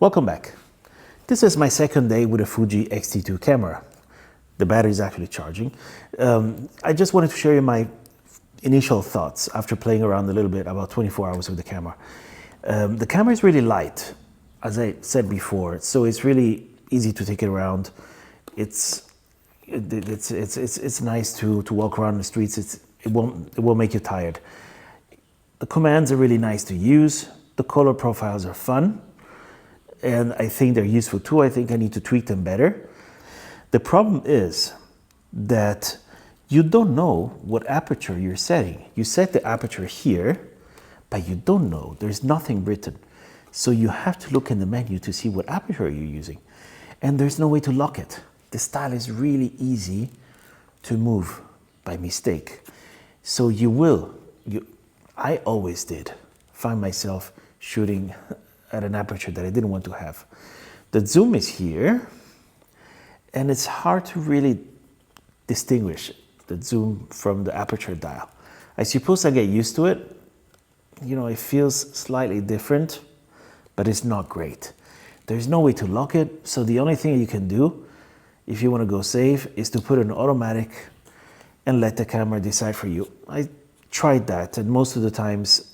Welcome back. This is my second day with a Fuji X-T2 camera. The battery is actually charging. I just wanted to share you my initial thoughts after playing around a little bit, about 24 hours with the camera. The camera is really light, as I said before, so it's really easy to take it around. It's nice to walk around the streets. It won't make you tired. The commands are really nice to use. The color profiles are fun, and I think they're useful too. I think I need to tweak them better. The problem is that you don't know what aperture you're setting. You set the aperture here, but you don't know. There's nothing written. So you have to look in the menu to see what aperture you're using. And there's no way to lock it. The style is really easy to move by mistake. So I always did find myself shooting at an aperture that I didn't want to have. The zoom is here, and it's hard to really distinguish the zoom from the aperture dial. I suppose I get used to it. You know, it feels slightly different, but it's not great. There's no way to lock it, so the only thing you can do if you want to go safe is to put it in automatic and let the camera decide for you. I tried that, and most of the times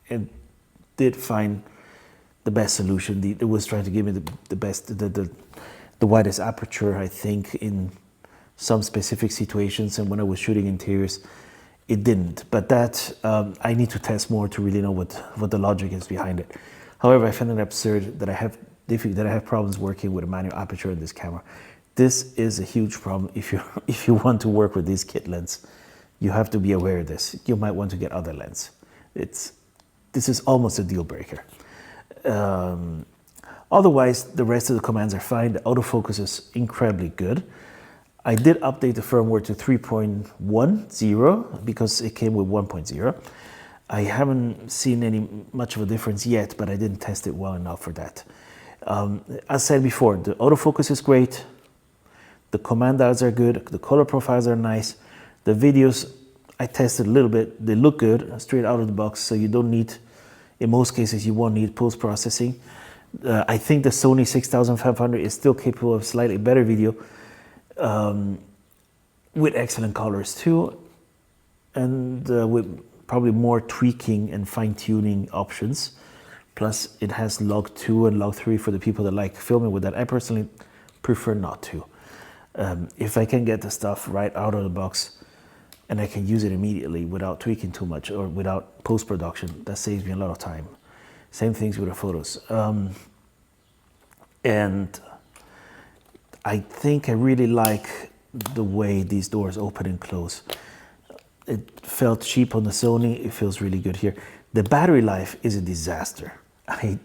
it did find the best solution. It was trying to give me the widest aperture, I think, in some specific situations, and when I was shooting interiors, it didn't. But that, I need to test more to really know what the logic is behind it. However, I find it absurd that I have problems working with a manual aperture in this camera. This is a huge problem if you want to work with this kit lens. You have to be aware of this. You might want to get other lens. This is almost a deal breaker. Otherwise, the rest of the commands are fine. The autofocus is incredibly good. I did update the firmware to 3.10 because it came with 1.0. I haven't seen much of a difference yet, but I didn't test it well enough for that. As said before, the autofocus is great. The command dials are good. The color profiles are nice. The videos, I tested a little bit. They look good straight out of the box, so you don't need, in most cases, you won't need post-processing. I think the Sony 6500 is still capable of slightly better video with excellent colors too, and with probably more tweaking and fine-tuning options. Plus, it has log 2 and log 3 for the people that like filming with that. I personally prefer not to. If I can get the stuff right out of the box and I can use it immediately without tweaking too much or without post-production, that saves me a lot of time. Same things with the photos. And I think I really like the way these doors open and close. It felt cheap on the Sony. It feels really good here. The battery life is a disaster. I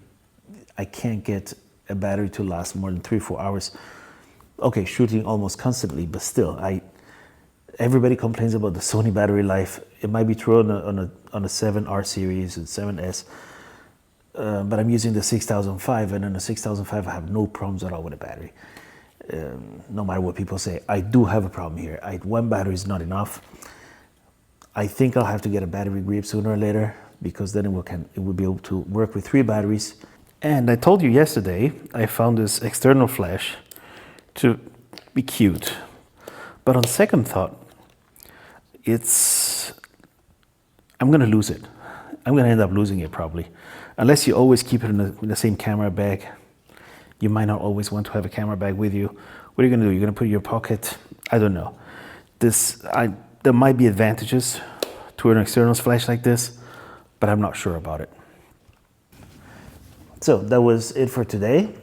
can't get a battery to last more than 3-4 hours. Okay, shooting almost constantly, but still, everybody complains about the Sony battery life. It might be true on a 7R series and 7S, but I'm using the 6005, and in the 6005 I have no problems at all with the battery. No matter what people say, I do have a problem here. One battery is not enough. I think I'll have to get a battery grip sooner or later, because then it will be able to work with 3 batteries. And I told you yesterday, I found this external flash to be cute. But on second thought, I'm gonna lose it. I'm gonna end up losing it probably. Unless you always keep it in the same camera bag. You might not always want to have a camera bag with you. What are you gonna do? You're gonna put it in your pocket? I don't know. There might be advantages to an external flash like this, but I'm not sure about it. So that was it for today.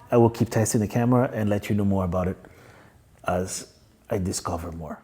I will keep testing the camera and let you know more about it as I discover more.